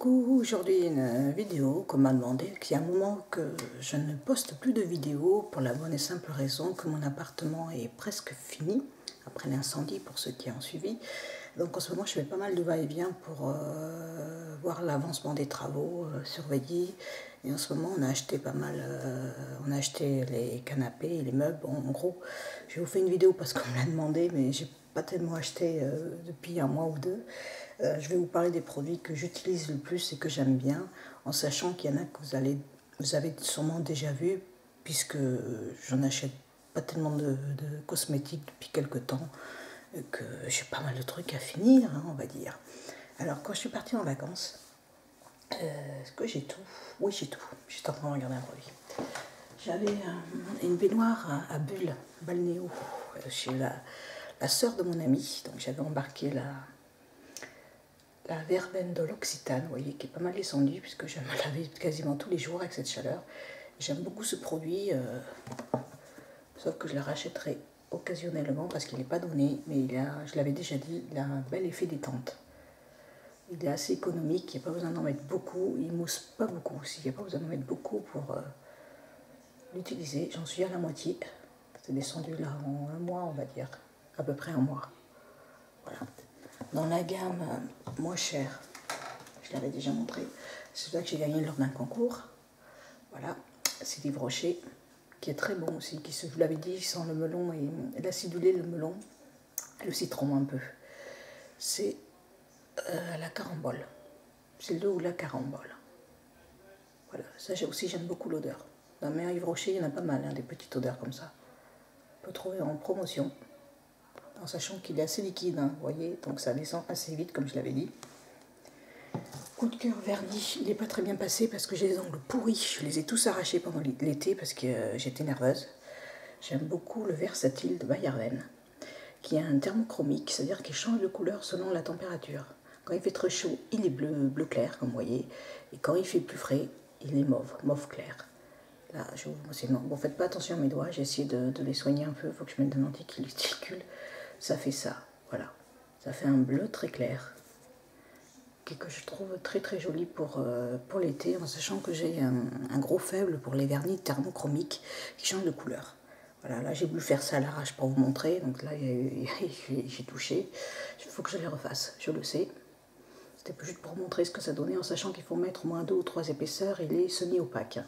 Coucou, aujourd'hui une vidéo qu'on m'a demandé, qu'il y a un moment que je ne poste plus de vidéos pour la bonne et simple raison que mon appartement est presque fini, après l'incendie pour ceux qui ont suivi. Donc en ce moment je fais pas mal de va-et-vient pour voir l'avancement des travaux, surveiller. Et en ce moment on a acheté pas mal, on a acheté les canapés et les meubles. Bon, en gros, je vais vous faire une vidéo parce qu'on me l'a demandé, mais j'ai pas tellement acheté depuis un mois ou deux. Je vais vous parler des produits que j'utilise le plus et que j'aime bien, en sachant qu'il y en a que vous avez sûrement déjà vu, puisque j'en achète pas tellement de cosmétiques depuis quelques temps, que j'ai pas mal de trucs à finir, hein, on va dire. Alors, quand je suis partie en vacances, est-ce que j'ai tout? Oui, j'ai tout. J'étais en train de regarder un produit. J'avais une baignoire à bulles, balnéo, chez la sœur de mon ami. Donc, j'avais embarqué la verveine de l'Occitane, vous voyez, qui est pas mal descendue, puisque je me lavais quasiment tous les jours avec cette chaleur. J'aime beaucoup ce produit, sauf que je le rachèterai occasionnellement parce qu'il n'est pas donné, mais je l'avais déjà dit, il a un bel effet détente. Il est assez économique, il n'y a pas besoin d'en mettre beaucoup, il mousse pas beaucoup aussi, il n'y a pas besoin d'en mettre beaucoup pour l'utiliser. J'en suis à la moitié, c'est descendu là en un mois, on va dire, à peu près un mois. Voilà. Dans la gamme moins chère, je l'avais déjà montré, c'est ça que j'ai gagné lors d'un concours. Voilà, c'est Yves Rocher, qui est très bon aussi, qui, je vous l'avais dit, sent le melon et l'acidulé, le melon, le citron un peu. C'est la carambole. C'est le ou la carambole. Voilà, ça aussi j'aime beaucoup l'odeur. Dans mes Yves Rocher, il y en a pas mal, hein, des petites odeurs comme ça. On peut trouver en promotion, en sachant qu'il est assez liquide, hein, vous voyez, donc ça descend assez vite, comme je l'avais dit. Coup de cœur vernis, il n'est pas très bien passé parce que j'ai des ongles pourris. Je les ai tous arrachés pendant l'été parce que j'étais nerveuse. J'aime beaucoup le Versatile de Bayerven, qui a un thermochromique, c'est-à-dire qu'il change de couleur selon la température. Quand il fait très chaud, il est bleu clair, comme vous voyez. Et quand il fait plus frais, il est mauve clair. Là, bon, faites pas attention à mes doigts, j'ai essayé de les soigner un peu. Il faut que je mette de l'anticuticule. Ça fait ça, voilà. Ça fait un bleu très clair, que je trouve très joli pour l'été, en sachant que j'ai un gros faible pour les vernis thermochromiques qui changent de couleur. Voilà, là j'ai voulu faire ça à l'arrache pour vous montrer, donc là j'ai touché. Il faut que je les refasse, je le sais. C'était juste pour montrer ce que ça donnait, en sachant qu'il faut mettre au moins 2 ou 3 épaisseurs et les semi-opaques.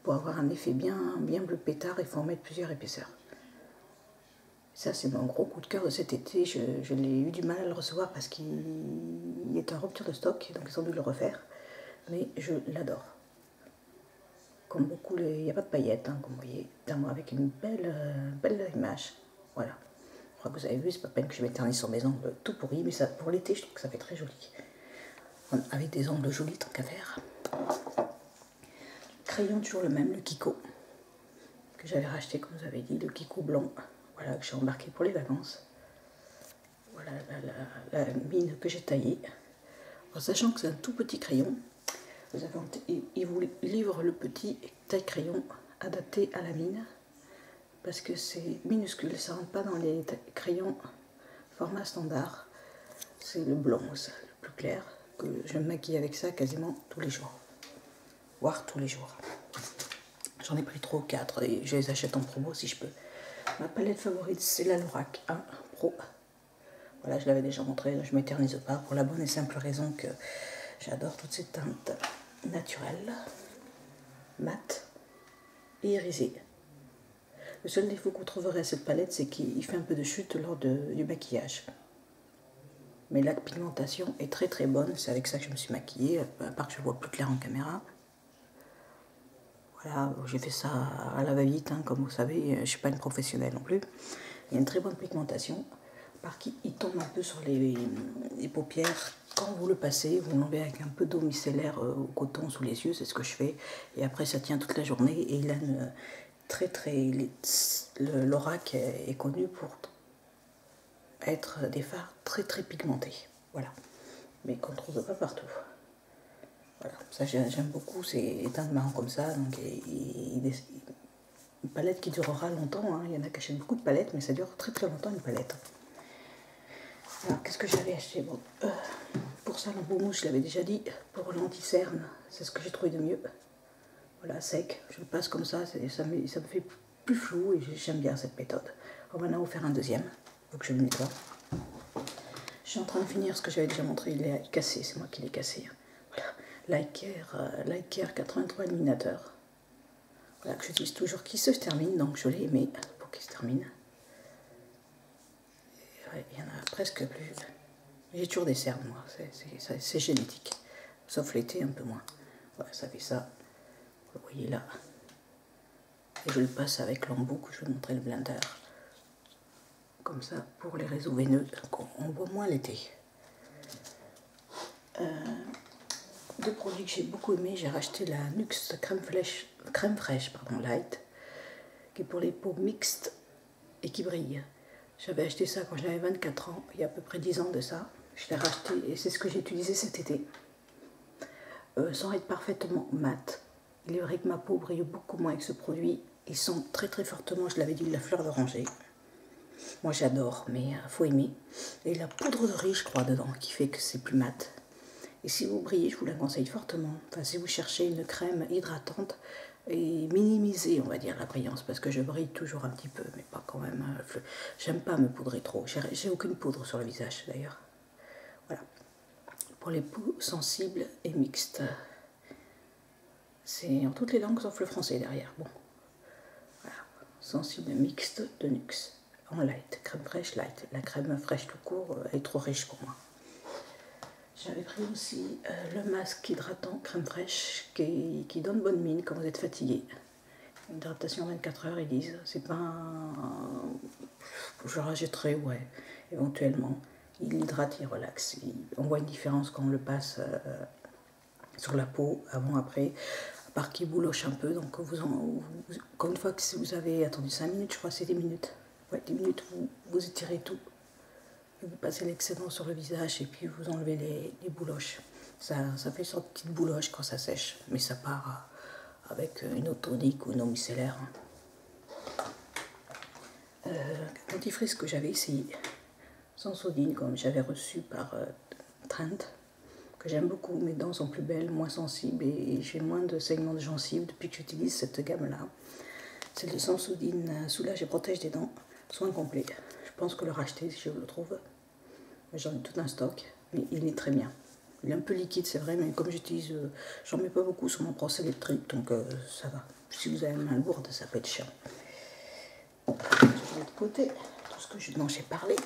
Pour avoir un effet bien bleu pétard, il faut en mettre plusieurs épaisseurs. Ça, c'est mon gros coup de cœur de cet été. Je l'ai eu du mal à le recevoir parce qu'il est en rupture de stock, donc ils ont dû le refaire. Mais je l'adore. Comme beaucoup, il n'y a pas de paillettes, hein, comme vous voyez, avec une belle image. Voilà. Je crois que vous avez vu, c'est pas peine que je m'éternise sur mes ongles tout pourris, mais ça, pour l'été, je trouve que ça fait très joli. Avec des ongles jolis, tant qu'à faire. Crayon, toujours le même, le Kiko, que j'avais racheté, comme vous avez dit, le Kiko blanc. Voilà, que j'ai embarqué pour les vacances. Voilà la mine que j'ai taillée. En sachant que c'est un tout petit crayon, il vous livre le petit taille crayon adapté à la mine, parce que c'est minuscule, ça ne rentre pas dans les crayons format standard. C'est le bronze, le plus clair, que je me maquille avec ça quasiment tous les jours, voire tous les jours. J'en ai pris 3 ou 4 et je les achète en promo si je peux. Ma palette favorite, c'est la Lorac 1 Pro. Voilà, je l'avais déjà montré, je ne m'éternise pas, pour la bonne et simple raison que j'adore toutes ces teintes naturelles, mates et irisées. Le seul défaut qu'on trouverait à cette palette, c'est qu'il fait un peu de chute lors du maquillage. Mais la pigmentation est très bonne, c'est avec ça que je me suis maquillée, à part que je vois plus clair en caméra. Voilà, j'ai fait ça à la va-vite, hein, comme vous savez, je ne suis pas une professionnelle non plus. Il y a une très bonne pigmentation, par qui il tombe un peu sur les paupières. Quand vous le passez, vous l'enlevez avec un peu d'eau micellaire au coton sous les yeux, c'est ce que je fais. Et après, ça tient toute la journée et il a une l'Orac est connu pour être des fards très pigmentés. Voilà, mais qu'on ne trouve pas partout. Voilà, ça j'aime beaucoup ces teintes marron comme ça, donc une palette qui durera longtemps, hein. Il y en a qui achètent beaucoup de palettes, mais ça dure très longtemps une palette. Alors qu'est-ce que j'avais acheté? Bon, pour ça, l'embout je l'avais déjà dit, pour l'anti-cerne, c'est ce que j'ai trouvé de mieux. Voilà, sec, je le passe comme ça, ça me fait plus flou et j'aime bien cette méthode. On va maintenant faire un deuxième, donc je le nettoie. Je suis en train de finir ce que j'avais déjà montré, il est cassé, c'est moi qui l'ai cassé. Voilà, Lightcare 83 illuminateur. Voilà, que j'utilise toujours, qui se termine, donc je l'ai aimé pour qu'il se termine. Ouais, il y en a presque plus. J'ai toujours des cernes, moi, c'est génétique. Sauf l'été, un peu moins. Voilà, ça fait ça. Vous le voyez là. Et je le passe avec l'embout que je vais vous montrer le blender. Comme ça, pour les réseaux veineux, on voit moins l'été. Deux produits que j'ai beaucoup aimé, j'ai racheté la Nuxe crème fraîche light, qui est pour les peaux mixtes et qui brillent. J'avais acheté ça quand j'avais 24 ans, il y a à peu près 10 ans de ça. Je l'ai racheté et c'est ce que j'ai utilisé cet été. Sans être parfaitement mat. Il est vrai que ma peau brille beaucoup moins avec ce produit. Il sent très très fortement, je l'avais dit, la fleur d'oranger. Moi j'adore, mais il faut aimer. Et la poudre de riz, je crois, dedans, qui fait que c'est plus mat. Et si vous brillez, je vous la conseille fortement. Enfin, si vous cherchez une crème hydratante et minimiser, on va dire, la brillance, parce que je brille toujours un petit peu, mais pas quand même. J'aime pas me poudrer trop. J'ai aucune poudre sur le visage, d'ailleurs. Voilà. Pour les peaux sensibles et mixtes. C'est en toutes les langues sauf le français derrière. Bon. Voilà. Sensible mixte de Nuxe. En light. Crème fraîche light. La crème fraîche tout court est trop riche pour moi. J'avais pris aussi le masque hydratant crème fraîche qui donne bonne mine quand vous êtes fatigué. Hydratation 24 heures, ils disent. C'est pas un... Je rajouterai, ouais, éventuellement. Il hydrate, il relaxe. On voit une différence quand on le passe sur la peau, avant, après. À part qu'il bouloche un peu. Donc, encore une fois, si vous avez attendu 5 minutes, je crois que c'est 10 minutes. Ouais, 10 minutes, vous étirez tout. Vous passez l'excédent sur le visage et puis vous enlevez les bouloches. Ça fait une sorte de petite bouloche quand ça sèche, mais ça part avec une eau tonique ou une eau micellaire. Dentifrice que j'avais essayé, sans sodine, comme j'avais reçu par Trent, que j'aime beaucoup. Mes dents sont plus belles, moins sensibles et j'ai moins de saignements de gencives depuis que j'utilise cette gamme-là. C'est le sans sodine soulage et protège des dents, soin complet. Je pense que le racheter si je le trouve. J'en ai tout un stock, mais il est très bien. Il est un peu liquide, c'est vrai, mais comme j'utilise, j'en mets pas beaucoup sur mon brosse électrique, donc ça va. Si vous avez une main lourde, ça peut être chiant. De l'autre côté, tout ce dont j'ai parlé.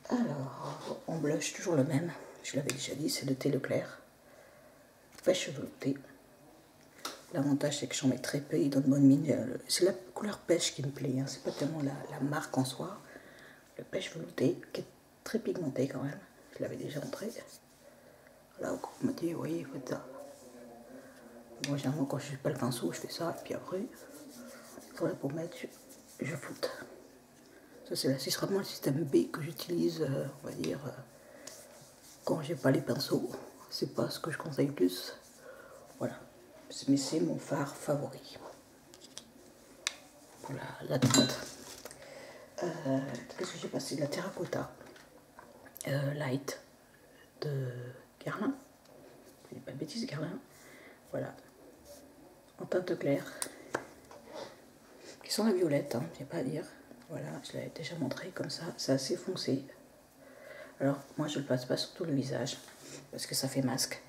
Alors, on blush, toujours le même. Je l'avais déjà dit, c'est le thé Leclerc. Pêche veloutée. L'avantage, c'est que j'en mets très peu, il donne bonne mine. C'est la couleur pêche qui me plaît, hein. C'est pas tellement la marque en soi. Le pêche velouté, qui est très pigmenté quand même. Je l'avais déjà montré. Là, on m'a dit, oui, faites ça. Moi, généralement, quand je n'ai pas le pinceau, je fais ça. Et puis après, pour la pommette, je floute. Ça, c'est vraiment le système B que j'utilise, on va dire, quand j'ai pas les pinceaux. C'est pas ce que je conseille plus. Voilà. Mais c'est mon fard favori. Pour la teinte. Qu'est-ce que j'ai passé? De la terracotta light de Guerlain. Je dis pas de bêtises, Guerlain. Voilà. En teinte claire. Qui sont la violette, hein, il n'y a pas à dire. Voilà, je l'avais déjà montré comme ça. C'est assez foncé. Alors, moi, je le passe pas sur tout le visage. Parce que ça fait masque.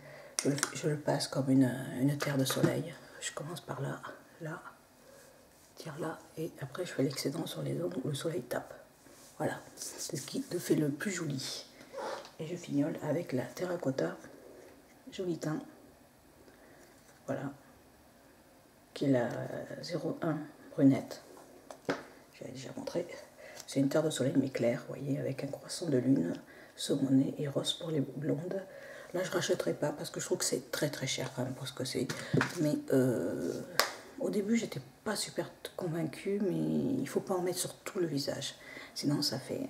Je le passe comme une terre de soleil. Je commence par là, là. Tire là. Et après, je fais l'excédent sur les zones où le soleil tape. Voilà, c'est ce qui le fait le plus joli. Et je fignole avec la terracotta, joli teint. Voilà, qui est la 01 brunette. J'avais déjà montré. C'est une terre de soleil mais claire, vous voyez, avec un croissant de lune, saumonné et rose pour les blondes. Là, je ne rachèterai pas parce que je trouve que c'est très très cher quand même pour ce que c'est. Mais au début, j'étais pas super convaincue, mais il ne faut pas en mettre sur tout le visage. Sinon, ça fait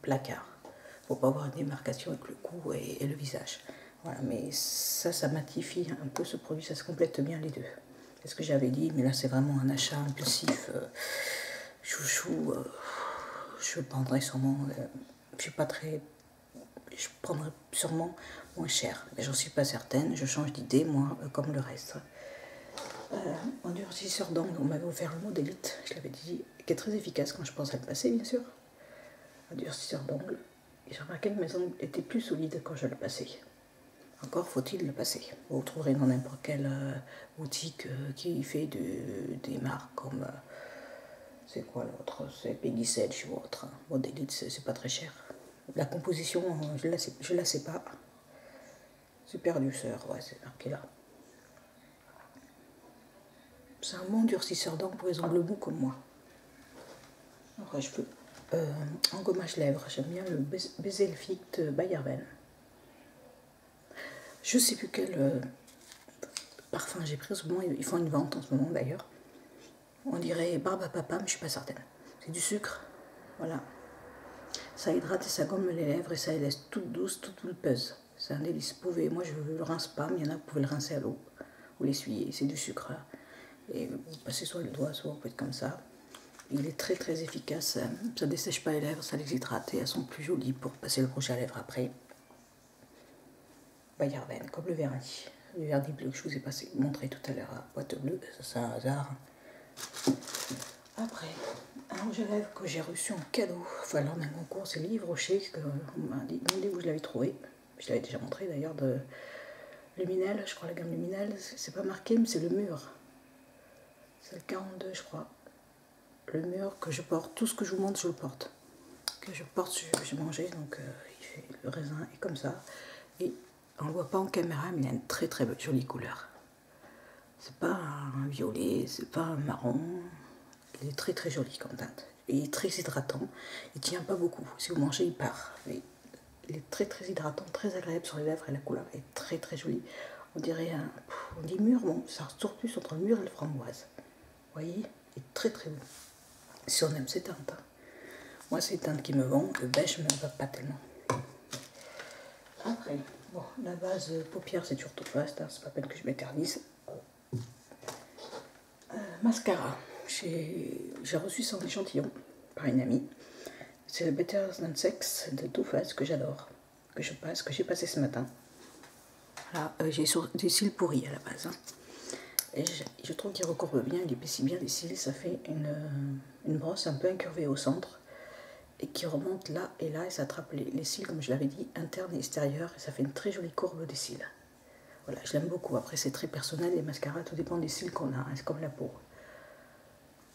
placard. Il ne faut pas avoir une démarcation avec le cou et le visage. Voilà, mais ça matifie un peu ce produit, ça se complète bien les deux. C'est ce que j'avais dit, mais là, c'est vraiment un achat impulsif. Chouchou, je prendrai sûrement. Je ne suis pas très je prendrai sûrement moins cher. Mais j'en suis pas certaine, je change d'idée, moi, comme le reste. Endurcisseur d'angle, on m'avait offert le Modélite, je l'avais dit, qui est très efficace quand je pense à le passer, bien sûr. Endurcisseur d'angle. Et j'ai remarqué que mes ongles étaient plus solides quand je le passais. Encore faut-il le passer. Vous trouverez dans n'importe quelle boutique qui fait des marques comme... c'est quoi l'autre? C'est Peggy Sedge ou autre. Modélite, c'est pas très cher. La composition, je la sais pas. Super douceur, ouais, c'est marqué là. C'est un bon durcisseur d'ongles pour les ongles mous comme moi. Après, je peux engommage lèvres. J'aime bien le Bezelfit Bayerven. Je sais plus quel parfum j'ai pris en ce moment. Ils font une vente en ce moment d'ailleurs. On dirait barbe à papa, mais je suis pas certaine. C'est du sucre, voilà. Ça hydrate et ça gomme les lèvres et ça les laisse toutes douces, toutes pulpeuses. C'est un délice. Vous pouvez, moi je ne le rince pas, mais il y en a, vous pouvez le rincer à l'eau ou l'essuyer. C'est du sucre là. Et vous passez soit le doigt, soit vous faites comme ça. Il est très très efficace. Ça ne dessèche pas les lèvres, ça les hydrate et elles sont plus jolies pour passer le rouge à lèvres après. Bayerven, comme le vernis. Le vernis bleu que je vous ai montré tout à l'heure à boîte bleue, c'est un hasard. Après, un rouge à lèvres que j'ai reçu en cadeau, enfin lors d'un concours, c'est Livre Rocher, on m'a dit où je l'avais trouvé. Je l'avais déjà montré d'ailleurs, de Luminel, je crois la gamme Luminel, c'est pas marqué, mais c'est le mur. C'est le 42, je crois. Le mur que je porte, tout ce que je vous montre, je le porte. Que je porte, j'ai mangé, donc le raisin est comme ça. Et on ne le voit pas en caméra, mais il a une très très jolie couleur. C'est pas un violet, c'est pas un marron. Il est très très joli comme teinte. Il est très hydratant. Il tient pas beaucoup. Si vous mangez, il part. Mais il est très très hydratant, très agréable sur les lèvres et la couleur est très très jolie. On dirait on dit mûr, bon, ça ressort plus entre le mûr et le framboise. Vous voyez, il est très très beau. Si on aime ces teintes. Hein. Moi, c'est les teintes qui me vont. Le beige ne me va pas tellement. Après, bon, la base paupières, c'est toujours Too Faced. Hein, c'est pas peine que je m'éternise. Mascara. J'ai reçu son échantillon par une amie. C'est le Better Than Sex de Too Faced que j'adore, que j'ai passé ce matin. Voilà, j'ai des cils pourris à la base. Hein. Et je trouve qu'il recourbe bien, il épaissit bien les cils. Ça fait une brosse un peu incurvée au centre et qui remonte là et là et ça attrape les cils, comme je l'avais dit, internes et extérieurs. Et ça fait une très jolie courbe des cils. Voilà, je l'aime beaucoup. Après, c'est très personnel, les mascaras, tout dépend des cils qu'on a. Hein, c'est comme la peau.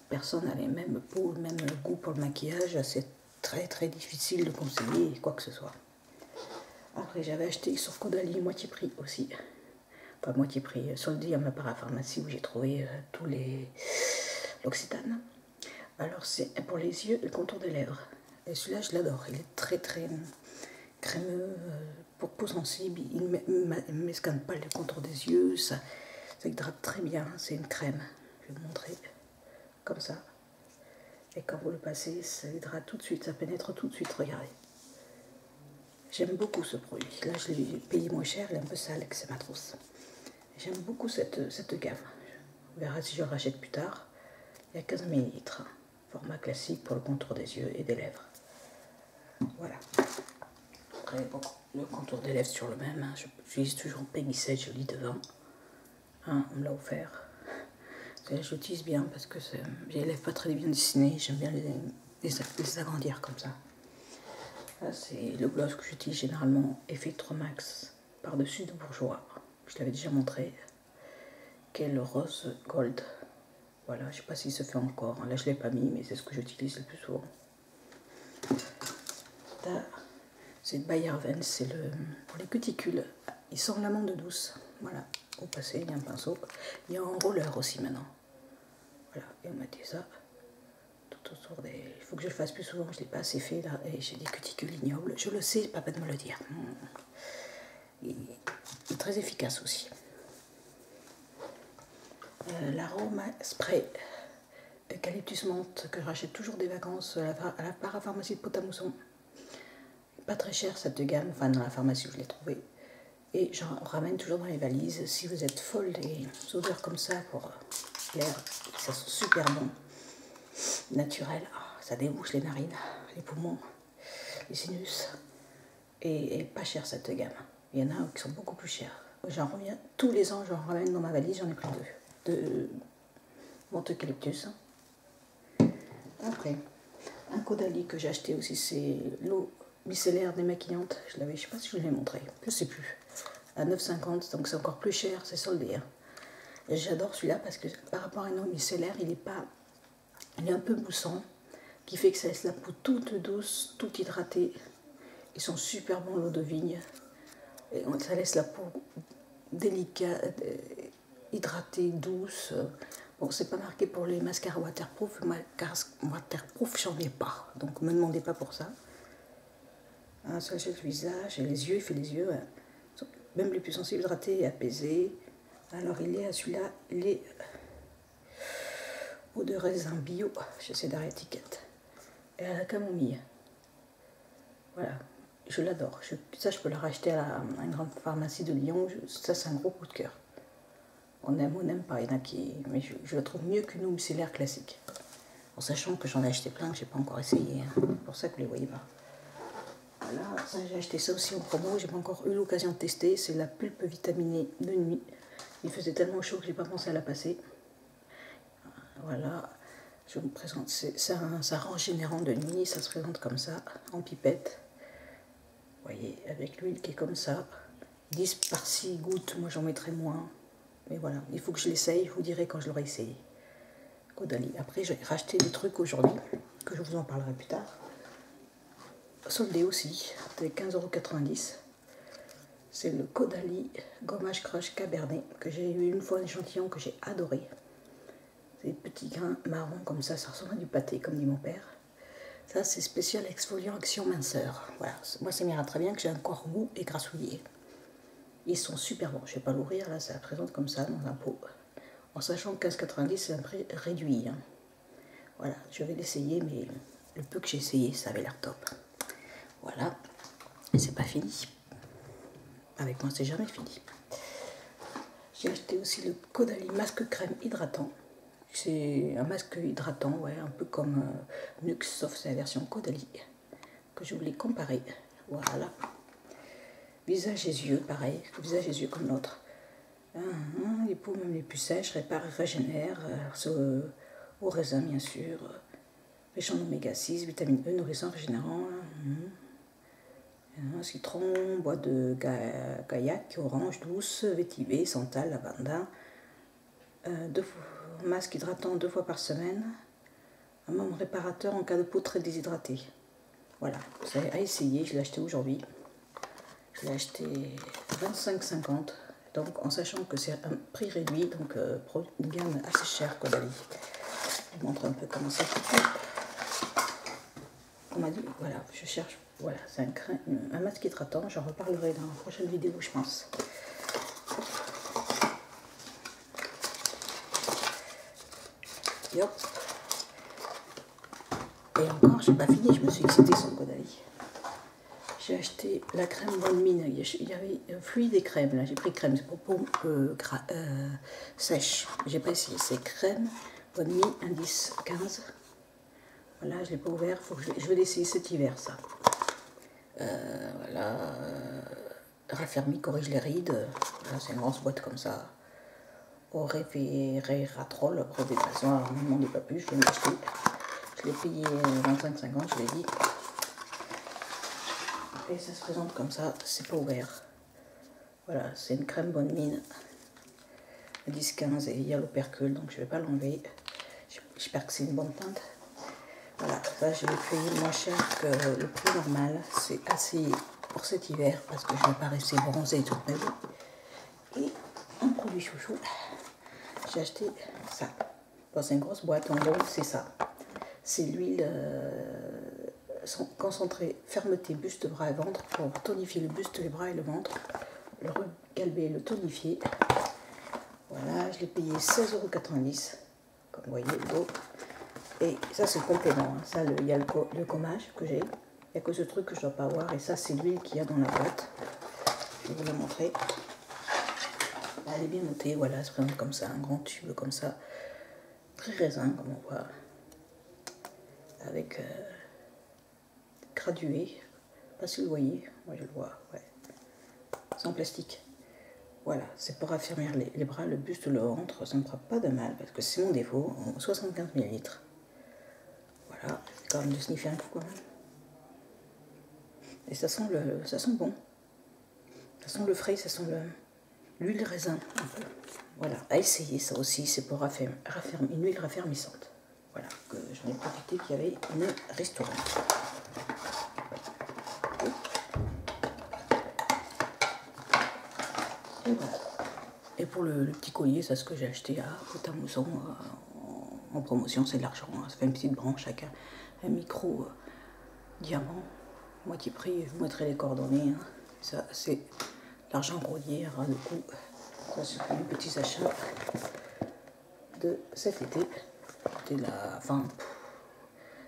Personne n'a les mêmes peaux, le même goût pour le maquillage. C'est très très difficile de conseiller quoi que ce soit. Après, j'avais acheté sur Caudalie moitié prix aussi. Enfin, moitié prix, soldé à ma parapharmacie où j'ai trouvé tous l'Occitane. Alors, c'est pour les yeux et le contour des lèvres. Et celui-là, je l'adore. Il est très très crémeux pour peau sensible. Il ne m'escanne pas le contour des yeux. Ça hydrate très bien. C'est une crème. Je vais vous montrer. Comme ça. Et quand vous le passez, ça hydrate tout de suite. Ça pénètre tout de suite. Regardez. J'aime beaucoup ce produit. Là, je l'ai payé moins cher. Il est un peu sale, que c'est ma trousse. J'aime beaucoup cette gamme. On verra si je le rachète plus tard. Il y a 15 ml. Format classique pour le contour des yeux et des lèvres. Voilà. Après, bon, le contour des lèvres sur le même. Hein. J'utilise toujours Peggy Sedge, je lis devant. Hein, on me l'a offert. Je l'utilise bien parce que j'ai les lèvres pas très bien dessinées. J'aime bien les agrandir comme ça. Là, c'est le gloss que j'utilise généralement, Effectre Max, par-dessus de Bourjois. Je l'avais déjà montré. Qui est le rose gold. Voilà, je ne sais pas s'il se fait encore. Là, je ne l'ai pas mis, mais c'est ce que j'utilise le plus souvent. C'est Bayerven, c'est pour les cuticules. Il sent l'amande douce. Voilà, au passé, il y a un pinceau. Il y a un roller aussi maintenant. Voilà, et on mettait ça tout autour des... Il faut que je le fasse plus souvent, je ne l'ai pas assez fait là. Et j'ai des cuticules ignobles. Je le sais, pas de me le dire. Il est très efficace aussi. L'arôme spray eucalyptus menthe que je rachète toujours des vacances à la parapharmacie de Pont-à-Mousson. Pas très cher cette gamme, enfin dans la pharmacie où je l'ai trouvé. Et j'en ramène toujours dans les valises. Si vous êtes folle des odeurs comme ça pour l'air, ça sent super bon. Naturel, ça débouche les narines, les poumons, les sinus. et pas cher cette gamme. Il y en a qui sont beaucoup plus chers. J'en reviens tous les ans, j'en ramène dans ma valise, j'en ai pris deux. De Monte Eucalyptus. Après, un Caudalie que j'ai acheté aussi, c'est l'eau micellaire démaquillante. Je sais pas si je vous l'ai montré, je sais plus. À 9,50, donc c'est encore plus cher, c'est soldé. Hein. J'adore celui-là parce que par rapport à une eau micellaire, il est un peu moussant, qui fait que ça laisse la peau toute douce, toute hydratée. Ils sont super bons, l'eau de vigne. Et ça laisse la peau délicate, hydratée, douce. Bon, c'est pas marqué pour les mascaras waterproof. Waterproof, j'en ai pas. Donc, ne me demandez pas pour ça. Un sachet de visage et les yeux, il fait les yeux. Hein. Même les plus sensibles, hydratés et apaisés. Alors, il est à celui-là, il est eau de raisin bio. J'essaie d'arrêter l'étiquette. Et à la camomille. Voilà. Je l'adore. Ça, je peux la racheter à une grande pharmacie de Lyon. Ça, c'est un gros coup de cœur. On n'aime pas. Il y en a qui... Mais je la trouve mieux qu'une eau micellaire classique. En sachant que j'en ai acheté plein que je n'ai pas encore essayé. Hein. C'est pour ça que vous ne les voyez pas. Voilà. Ça, j'ai acheté ça aussi en promo. J'ai pas encore eu l'occasion de tester. C'est la pulpe vitaminée de nuit. Il faisait tellement chaud que j'ai pas pensé à la passer. Voilà. Je vous présente. C'est un régénérant de nuit. Ça se présente comme ça, en pipette. Vous voyez, avec l'huile qui est comme ça. 10 par 6 gouttes. Moi, j'en mettrai moins. Mais voilà, il faut que je l'essaye, je vous dirai quand je l'aurai essayé. Caudalie. Après, j'ai racheté des trucs aujourd'hui, que je vous en parlerai plus tard. Soldé aussi, c'était 15,90 €. C'est le Caudalie Gommage Crush Cabernet, que j'ai eu une fois un échantillon que j'ai adoré. C'est des petits grains marrons comme ça ressemble à du pâté, comme dit mon père. Ça, c'est spécial exfoliant action minceur. Voilà, moi, ça m'ira très bien que j'ai un corps mou et grassouillé. Ils sont super bons. Je ne vais pas l'ouvrir, là, ça la présente comme ça dans un pot. En sachant que 15,90 €, c'est un prix réduit. Hein. Voilà, je vais l'essayer, mais le peu que j'ai essayé, ça avait l'air top. Voilà, et c'est pas fini. Avec moi, c'est jamais fini. J'ai acheté aussi le Caudalie masque crème hydratant. C'est un masque hydratant, ouais, un peu comme Nux, sauf c'est la version Caudalie, que je voulais comparer. Voilà. Visage et yeux, pareil, visage et yeux comme l'autre. Les peaux même les plus sèches, réparent et régénèrent, au raisin bien sûr, riche en oméga 6, vitamine E, nourrissant, régénérant, citron, bois de gaillac, orange douce, vétiver, santal, lavanda, masque hydratant 2 fois par semaine, un membre réparateur en cas de peau très déshydratée. Voilà, c'est à essayer, je l'ai acheté aujourd'hui. Je l'ai acheté 25,50 €. Donc, en sachant que c'est un prix réduit, donc une gamme assez chère, Caudalie. Je vous montre un peu comment ça se fait. On m'a dit, voilà, je cherche, voilà, c'est un masque hydratant. J'en reparlerai dans la prochaine vidéo, je pense. Et hop. Et encore, j'ai pas fini, je me suis excitée sur Caudalie. J'ai acheté la crème bonne mine. Il y avait fluide et crème. Là, j'ai pris crème, c'est pour peau sèche. J'ai pas essayé. C'est crème bonne mine, indice 15. Voilà, je l'ai pas ouvert. Je vais l'essayer cet hiver, ça. Voilà. Raffermi, corrige les rides. Voilà, c'est une grosse boîte comme ça. Au Resveratrol, brevet de façon. Alors, ne me demandez pas plus, je vais l'acheter. Je l'ai payé 25,50 €, je l'ai dit. Et ça se présente comme ça, c'est pas ouvert. Voilà, c'est une crème bonne mine. 10-15 et il y a l'opercule, donc je vais pas l'enlever. J'espère que c'est une bonne teinte. Voilà, ça je l'ai payé moins cher que le prix normal. C'est assez pour cet hiver parce que je vais pas rester bronzée toute ma vie. Et un produit chouchou, j'ai acheté ça. Bon, c'est une grosse boîte, en gros, c'est ça. C'est l'huile concentrée fermeté buste, bras et ventre pour tonifier le buste, les bras et le ventre, le recalber, le tonifier. Voilà, je l'ai payé 16,90 €, comme vous voyez, le dos. Et ça, c'est le complément. Hein. Ça, il y a le gommage que j'ai. Il n'y a que ce truc que je ne dois pas avoir. Et ça, c'est l'huile qu'il y a dans la boîte. Je vais vous la montrer. Elle est bien notée. Voilà, elle se présente comme ça, un grand tube comme ça. Très raisin, comme on voit. Avec gradué. pas si vous le voyez, moi je le vois, ouais. C'est en plastique. Voilà, c'est pour affermir les bras, le buste, le ventre, ça me fera pas de mal, parce que c'est mon défaut, en 75 ml. Voilà, c'est quand même de sniffer un coup quand même. Et ça sent bon. Ça sent le frais, ça sent l'huile raisin un peu. Voilà, à essayer ça aussi, c'est pour une huile raffermissante. Voilà, que j'en ai profité qu'il y avait une restaurant. Et voilà. Et pour le petit collier, c'est ce que j'ai acheté à Côte-à-Mousson en promotion, c'est de l'argent. Hein. Ça fait une petite branche avec un micro diamant, moitié prix, je vous mettrai les coordonnées. Hein. Ça, c'est l'argent rouillé, ras de cou. Ça, c'est les petits achats de cet été.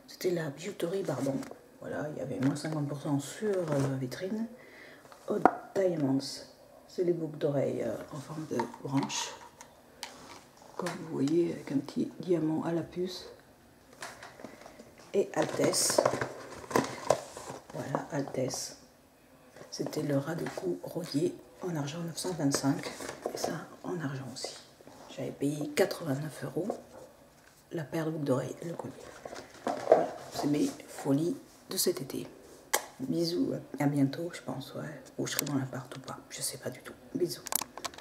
C'était la bijouterie Bardon. Voilà, il y avait moins 50% sur la vitrine. Odd Diamonds, c'est les boucles d'oreilles en forme de branche. Comme vous voyez, avec un petit diamant à la puce. Et Altesse. Voilà, Altesse. C'était le ras de cou rodier en argent 925. Et ça en argent aussi. J'avais payé 89 € la paire de boucles d'oreilles et le collier. Voilà, c'est mes folies de cet été. Bisous, à bientôt, je pense, ouais. Ou je serai dans l'appart ou pas, je sais pas du tout. Bisous.